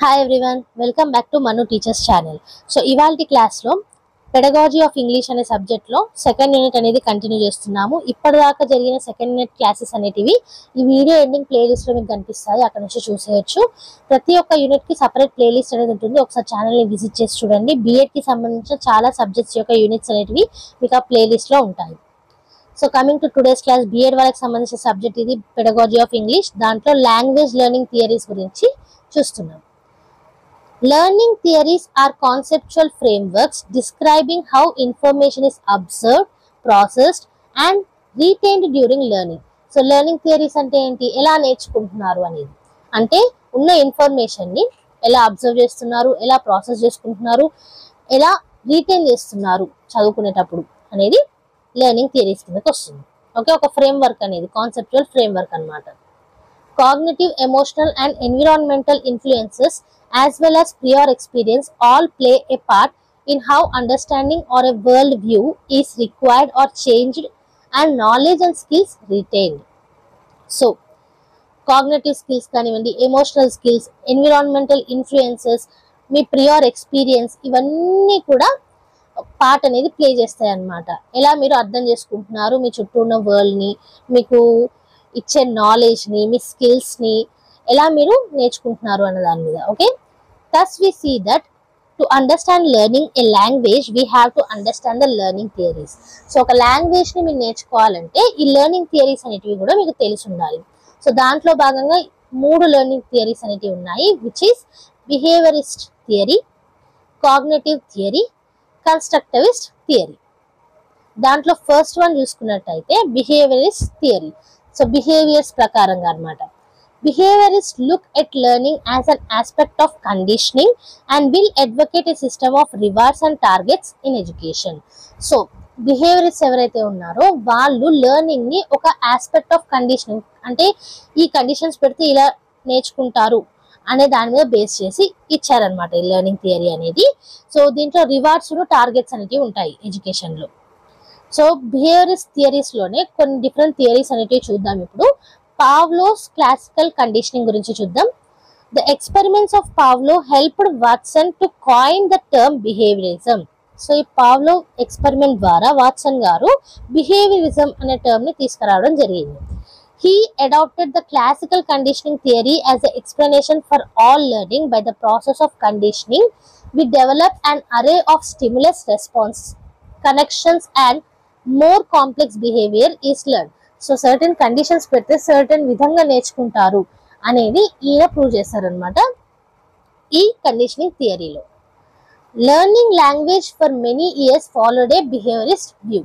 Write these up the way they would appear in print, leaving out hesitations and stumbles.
Hi everyone, welcome back to Manu Teachers channel. So ఇవాల్టి class లో pedagogy of English అనే subject లో second unit అనేది continue చేస్తున్నాము. ఇప్పటిదాకా జరిగిన సెకండ్ యూనిట్ క్లాసెస్ అనేటివి ఈ వీడియో ఎండింగ్ ప్లేలిస్ట్ లో మీకు కనిపిస్తాయి, అక్కడ నుంచి చూసేయచ్చు. ప్రతి ఒక్క యూనిట్ కి సెపరేట్ ప్లేలిస్ట్ అనేది ఉంటుంది, ఒకసారి ఛానల్ ని విజిట్ చేసి చూడండి. బిఎడ్ కి సంబంధించిన చాలా సబ్జెక్ట్స్ యొక్క యూనిట్స్ అనేటివి మీకు ఆ ప్లేలిస్ట్ లో ఉంటాయి. So coming to today's class, B Ed వాళ్ళకి సంబంధించిన సబ్జెక్ట్ ఇది పెడగాజీ ఆఫ్ ఇంగ్లీష్. దాంట్లో లాంగ్వేజ్ లెర్నింగ్ థియరీస్ గురించి చూస్తున్నాం. Learning theories are conceptual frameworks describing how information is observed, processed, and retained during learning. So learning theories అంటే ఏంటి, ఎలా నేర్చుకుంటున్నారు అనేది, అంటే ఉన్న ఇన్ఫర్మేషన్ ని ఎలా అబ్జర్వ్ చేస్తున్నారు, ఎలా ప్రాసెస్ చేసుకుంటున్నారు, ఎలా రీటైన్ చేస్తున్నారు చదువుకునేటప్పుడు అనేది లెర్నింగ్ థియరీస్ కిందకి వస్తుంది. ఓకే, ఒక ఫ్రేమ్వర్క్ అనేది కాన్సెప్చువల్ ఫ్రేమ్వర్క్ అన్నమాట. Cognitive, emotional, and environmental influences as well as prior experience all play a part in how understanding or a world view is required or changed and knowledge and skills retained. So, cognitive skills కానివ్వండి, emotional skills, environmental influences, మీ prior experience, ఇవన్నీ కూడా part అనేది play చేస్తాయి అన్నమాట. ఎలా మీరు అర్థం చేసుకుంటున్నారు మీ చుట్టూ ఉన్న వరల్డ్ని, మీకు ఇచ్చే నాలెడ్జ్ని, మీ స్కిల్స్ని ఎలా మీరు నేర్చుకుంటున్నారు అన్న దాని మీద. Okay, thus we see that to understand learning a language we have to understand the learning theories. So ఒక లాంగ్వేజ్ని మీరు నేర్చుకోవాలంటే ఈ లెర్నింగ్ థియరీస్ అనేటివి కూడా మీకు తెలిసి ఉండాలి. సో దాంట్లో భాగంగా 3 లెర్నింగ్ థియరీస్ అనేటివి ఉన్నాయి, which is behaviourist theory, cognitive theory, constructivist theory. దాంట్లో ఫస్ట్ వన్ చూసుకున్నట్టయితే బిహేవియరిస్ట్ థియరీ. సో బిహేవియర్స్ ప్రకారంగా అన్నమాట. Behaviorists look at learning as an aspect of conditioning and will advocate a system of rewards and targets in education. So, behaviorists ఎవరైతే ఉన్నారో వాళ్ళు learning ని ఒక aspect of conditioning, అంటే ఈ కండిషన్స్ పెడితే ఇలా నేర్చుకుంటారు అనే దాని మీద బేస్ చేసి ఇచ్చారనమాట ఈ లెర్నింగ్ థియరీ అనేది. సో దీంట్లో రివార్డ్స్ టార్గెట్స్ అనేవి ఉంటాయి ఎడ్యుకేషన్ లో. సో బిహేవియరిస్ట్ థియరీస్ లోనే కొన్ని డిఫరెంట్ థియరీస్ అనేవి చూద్దాం ఇప్పుడు. Pavlov's classical conditioning గురించి చూద్దాం. The experiments of Pavlov helped Watson to coin the term behaviorism. So ఈ పావ్లోవ్ ఎక్స్పెరిమెంట్ ద్వారా వాట్సన్ గారు బిహేవియరిజం అనే టర్మ్ ని తీసుకురావడం జరిగింది. He adopted the classical conditioning theory as an explanation for all learning. By the process of conditioning, we develop an array of stimulus response connections and more complex behavior is learned. So certain conditions పెడితే certain విధంగా నేర్చుకుంటారు అనేది ఈయన prove చేశారనమాట ఈ conditioning థియరీలో. Learning language for many years followed a behaviourist view.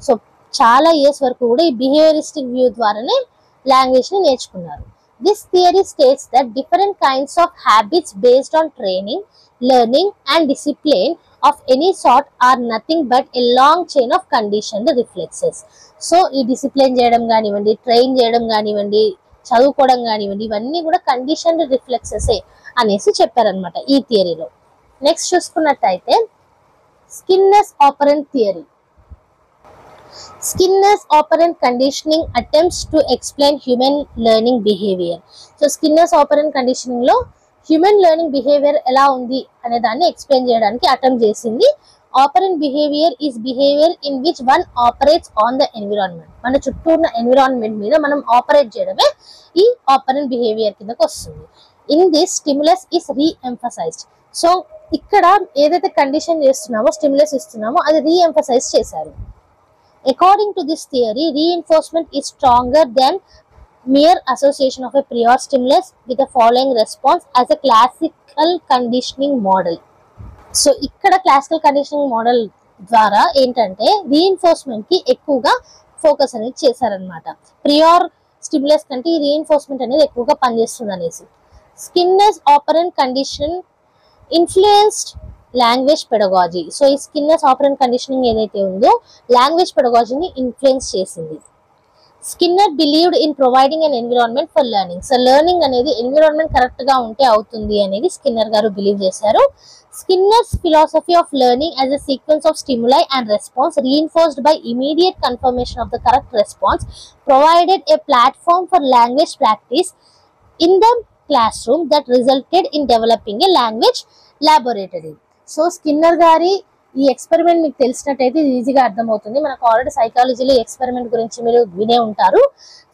So చాలా years వరకు కూడా ఈ బిహేవియరిస్టిక్ వ్యూ ద్వారానే లాంగ్వేజ్ని నేర్చుకున్నారు. This theory states that different kinds of habits based on training, learning and discipline of any sort are nothing but a long chain of conditioned reflexes. So ఈ discipline చేయడం కానివ్వండి, train చేయడం కానివ్వండి, చదువుకోవడం కానివ్వండి, ఇవన్నీ కూడా కండిషన్డ్ రిఫ్లెక్సెసే అనేసి చెప్పారనమాట ఈ థియరీలో. నెక్స్ట్ చూసుకున్నట్టయితే Skinner's operant theory. Skinner's operant conditioning attempts to explain human learning behaviour. So Skinner's operant conditioning లో హ్యూమన్ లెర్నింగ్ బిహేవియర్ ఎలా ఉంది అనే దాన్ని ఎక్స్ప్లెయిన్ చేయడానికి అటెంప్ట్ చేసింది. Operant behaviour is behaviour in which one operates on the environment. మన చుట్టూ ఉన్న ఎన్విరాన్మెంట్ మీద మనం ఆపరేట్ చేయడమే ఈ ఆపరెంట్ బిహేవియర్ కిందకు వస్తుంది. In this stimulus is reemphasised. So ఇక్కడ ఏదైతే కండిషన్ చేస్తున్నామో, స్టిమ్యులస్ ఇస్తున్నామో, అది రీఎంఫసైజ్ చేశారు. According to this theory, reinforcement is stronger than mere association of a prior stimulus with the following response as a classical conditioning model. So ఇక్కడ classical conditioning model ద్వారా ఏంటంటే reinforcement కి ఎక్కువగా focus అనేది చేశారనమాట. ప్రియార్ స్టిమ్యులస్ కంటే ఈ రీఎన్ఫోర్స్మెంట్ అనేది ఎక్కువగా పనిచేస్తుంది అనేసి. Skinner's operant condition influenced language pedagogy. So ఈ స్కిన్నర్స్ ఆపరెంట్ కండిషనింగ్ ఏదైతే ఉందో లాంగ్వేజ్ పెడగాజీని ఇన్ఫ్లుయెన్స్ చేసింది. Skinner believed in providing an environment for learning. So learning అనేది ఎన్విరాన్మెంట్ కరెక్ట్ గా ఉంటే అవుతుంది అనేది స్కిన్నర్ గారు బిలీవ్ చేశారు. Skinner's philosophy of learning as a sequence of stimuli and response reinforced by immediate confirmation of the correct response provided a platform for language practice in the classroom that resulted in developing a language laboratory. So Skinner గారి ఈ experiment మీకు తెలిసినట్టయితే ఈజీగా అర్థమవుతుంది. మనకు already సైకాలజీలో experiment గురించి మీరు వినే ఉంటారు.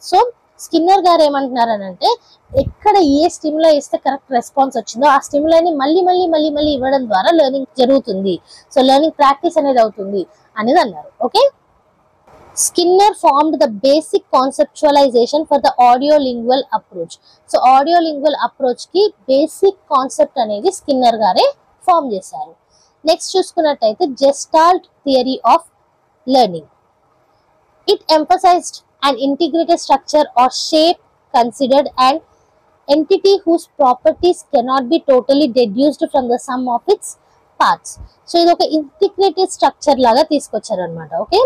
సో స్కిన్నర్ గారు ఏమంటున్నారనంటే ఎక్కడ ఏ స్టిమ్యులై ఇస్తే కరెక్ట్ రెస్పాన్స్ వచ్చిందో ఆ స్టిమ్యులైని మళ్ళీ మళ్ళీ మళ్ళీ మళ్ళీ ఇవ్వడం ద్వారా లెర్నింగ్ జరుగుతుంది. సో లెర్నింగ్ ప్రాక్టీస్ అనేది అవుతుంది అనేది అన్నారు. Okay, Skinner formed the basic conceptualization for the audiolingual approach. So audiolingual approach ki basic concept అనేది స్కిన్నర్ గారే ఫామ్ చేశారు. నెక్స్ట్ చూసుకున్నట్టయితే Gestalt theory of learning. It emphasized an integrated structure or shape considered an entity whose properties cannot be totally deduced from the sum of its parts. So ఇది ఒక integrated structure లాగా తీసుకొచ్చారు అన్నమాట. Okay,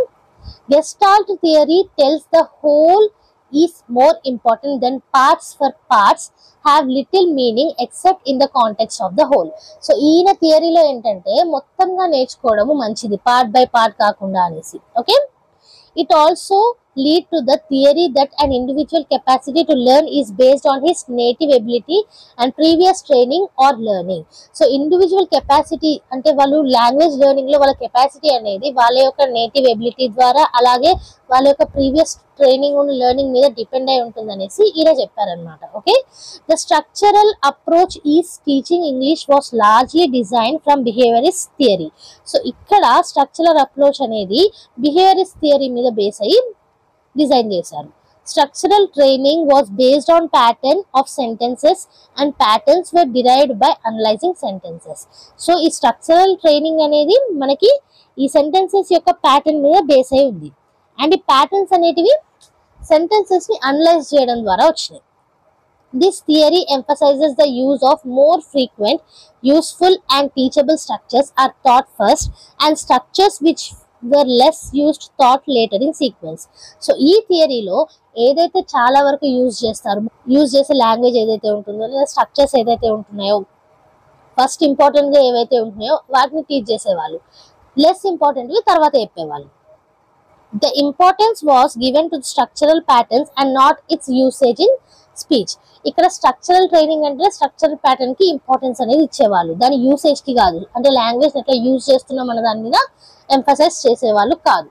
Gestalt theory tells the whole is more important than parts, for parts have little meaning except in the context of the whole. So ఈయన థియరీలో ఏంటంటే మొత్తంగా నేర్చుకోవడము మంచిది, part by part కాకుండా అనేసి. Okay, it also lead to the theory that an individual capacity to learn is based on his native ability and previous training or learning. So individual capacity అంటే వాళ్ళు language learning లో వాళ్ళ capacity అనేది వాళ్ళ యొక్క native ability ద్వారా అలాగే వాళ్ళ యొక్క ప్రీవియస్ ట్రైనింగ్ అండ్ లెర్నింగ్ మీద డిపెండ్ అయి ఉంటుంది అనేసి ఈయన చెప్పారనమాట. Okay, the structural approach is teaching English was largely design from behaviourist theory. So ఇక్కడ స్ట్రక్చరల్ అప్రోచ్ అనేది బిహేవియరిస్ట్ థియరీ మీద బేస్ అయ్యి డిజైన్ చేశారు. Structural training was based on pattern of sentences and patterns were derived by analysing sentences. So ఈ structural training అనేది మనకి ఈ sentences యొక్క ప్యాటర్న్ మీద బేస్ అయి ఉంది. అండ్ ఈ ప్యాటర్న్స్ అనేటివి సెంటెన్సెస్ ని అనలైజ్ చేయడం ద్వారా వచ్చినాయి. This theory emphasizes the use of more frequent, useful and teachable structures are taught first and structures which were less used taught later in sequence. So ఈ థియరీలో ఏదైతే చాలా వరకు యూజ్ చేసే లాంగ్వేజ్ ఏదైతే ఉంటుందో లేదా స్ట్రక్చర్స్ ఏదైతే ఉంటున్నాయో ఫస్ట్ ఇంపార్టెంట్ గా ఏవైతే ఉంటున్నాయో వాటిని టీచ్ చేసేవాళ్ళు, లెస్ ఇంపార్టెంట్వి తర్వాత చెప్పేవాళ్ళు. The importance was given to the structural patterns and not its usage in speech. ఇక్కడ స్ట్రక్చరల్ ట్రైనింగ్ అంటే స్ట్రక్చరల్ ప్యాటర్న్ కి ఇంపార్టెన్స్ అనేది ఇచ్చేవాళ్ళు, దాని యూసేజ్ కి కాదు. అంటే లాంగ్వేజ్ ఎట్లా యూజ్ చేస్తున్నాం అన్న దాని మీద ఎంఫసైజ్ చేసేవాళ్ళు కాదు.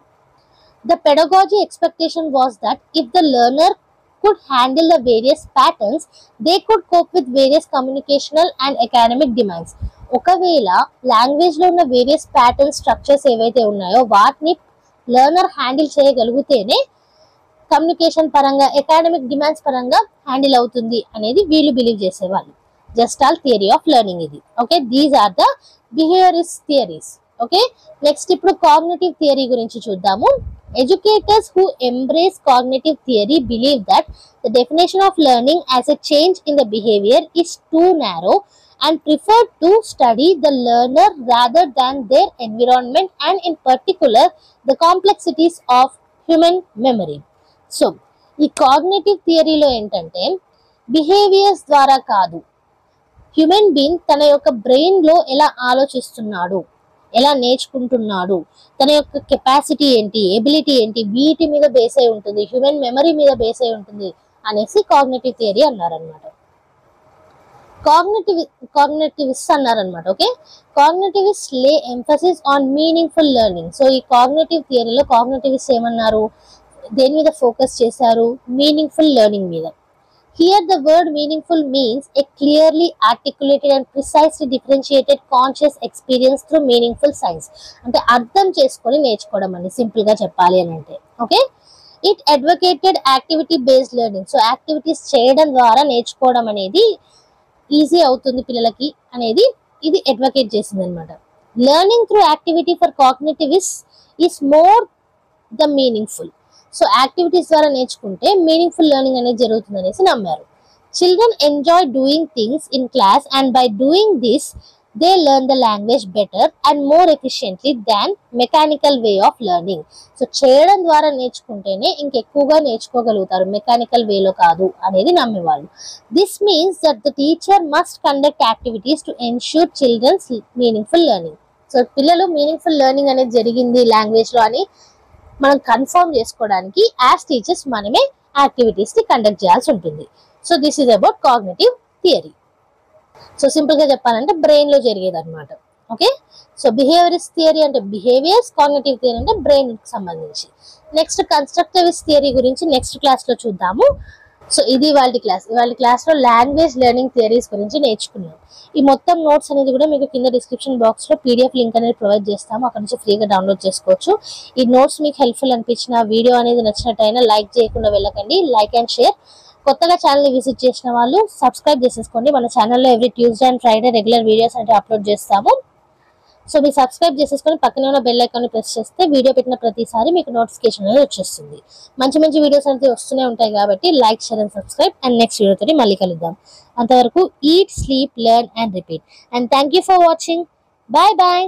The pedagogy expectation was that if the learner could handle the various patterns, they could cope with various communicational and academic demands. ఒకవేళ లాంగ్వేజ్ లో ఉన్న వేరియస్ ప్యాటర్న్స్ స్ట్రక్చర్స్ ఏవైతే ఉన్నాయో వాటిని లెర్నర్ హ్యాండిల్ చేయగలిగితేనే కమ్యూనికేషన్ పరంగా అకాడమిక్ డిమాండ్స్ పరంగా handle అవుతుంది అనేది వీళ్ళు బిలీవ్ చేసేవాళ్ళు. Gestalt theory of learning ఇది. Okay, these are the behaviourist theories. Okay, next ఇప్పుడు కాగ్నిటివ్ థియరీ గురించి చూద్దాము. Educators who embrace cognitive theory believe that the definition of learning as a change in the behavior is too narrow and prefer to study the learner rather than their environment and in particular the complexities of human memory. So ఈ cognitive థియరీలో ఏంటంటే behaviours ద్వారా కాదు, human being తన యొక్క brain లో ఎలా ఆలోచిస్తున్నాడు, ఎలా నేర్చుకుంటున్నాడు, తన యొక్క కెపాసిటీ ఏంటి, ఎబిలిటీ ఏంటి, వీటి మీద బేస్ అయి ఉంటుంది, హ్యూమన్ మెమరీ మీద బేస్ అయి ఉంటుంది అనేసి కాగ్నిటివ్ థియరీ అన్నారనమాట. కాగ్నిటివిస్ట్ అన్నారనమాట. ఓకే, కాగ్నిటివిస్ట్ లే emphasis on meaningful learning. So ఈ కాగ్నిటివ్ థియరీలో కాగ్నిటివిస్ట్ ఏమన్నారు, దేని మీద ఫోకస్ చేశారు, మీనింగ్ఫుల్ లెర్నింగ్ మీద. Here the word meaningful means a clearly articulated and precisely differentiated conscious experience through meaningful science. అంటే అర్థం చేసుకొని నేర్చుకోవడం అని సింపుల్ గా చెప్పాలి అని అంటే. Okay, it advocated activity based learning. So activities చేయడం ద్వారా నేర్చుకోవడం అనేది ఈజీ అవుతుంది పిల్లలకి అనేది ఇది అడ్వకేట్ చేసింది అనమాట. Learning through activity for cognitivist is more the meaningful. So activities ద్వారా నేర్చుకుంటే మీనింగ్ఫుల్ లెర్నింగ్ అనేది జరుగుతుంది అనేసి నమ్మారు. Children enjoy doing things in class and by doing this they learn the language better and more efficiently than mechanical way of learning. So చేయడం ద్వారా నేర్చుకుంటేనే ఇంకెక్కువగా నేర్చుకోగలుగుతారు, మెకానికల్ వేలో కాదు అనేది నమ్మేవాళ్ళు. This means that the teacher must conduct activities to ensure children's meaningful learning. So పిల్లలు మీనింగ్ఫుల్ లెర్నింగ్ అనేది జరిగింది లాంగ్వేజ్ లో అని మనం కన్ఫర్మ్ చేసుకోవడానికి యాజ్ టీచర్స్ మనమే యాక్టివిటీస్ ని కండక్ట్ చేయాల్సి ఉంటుంది. So this is about cognitive theory. So simple గా చెప్పాలంటే బ్రెయిన్ లో జరిగేది అనమాట. ఓకే, సో బిహేవియరిస్ట్ థియరీ అంటే బిహేవియర్స్, కాగ్నిటివ్ థియరీ అంటే బ్రెయిన్ కి సంబంధించి. నెక్స్ట్ కన్స్ట్రక్టివిస్ట్ థియరీ గురించి నెక్స్ట్ క్లాస్ లో చూద్దాము. సో ఇది ఇవాళ క్లాస్ లో లాంగ్వేజ్ లెర్నింగ్ థియరీస్ గురించి నేర్చుకున్నాం. ఈ మొత్తం నోట్స్ అనేది కూడా మీకు కింద డిస్క్రిప్షన్ బాక్స్ లో పీడిఎఫ్ లింక్ అనేది ప్రొవైడ్ చేస్తాము, అక్కడ నుంచి ఫ్రీగా డౌన్లోడ్ చేసుకోవచ్చు. ఈ నోట్స్ మీకు హెల్ప్ఫుల్ అనిపించిన, వీడియో అనేది నచ్చినట్టయినా లైక్ చేయకుండా వెళ్ళకండి, లైక్ అండ్ షేర్. కొత్తగా ఛానల్ ని విజిట్ చేసిన వాళ్ళు సబ్స్క్రైబ్ చేసేసుకోండి. మన ఛానల్లో every Tuesday and Friday regular videos అంటే అప్లోడ్ చేస్తాము. సో మీరు సబ్స్క్రైబ్ చేసేసుకొని పక్కనే ఉన్న బెల్ ఐకాన్ ప్రెస్ చేస్తే వీడియో పెట్టిన ప్రతిసారి మీకు నోటిఫికేషన్ అనేది వచ్చేస్తుంది. మంచి మంచి వీడియోస్ అయితే వస్తూనే ఉంటాయి కాబట్టి like, share and subscribe. And next వీడియోతో మళ్ళీ కలుద్దాం. అంతవరకు eat, sleep, learn and repeat. And thank you for watching. Bye bye.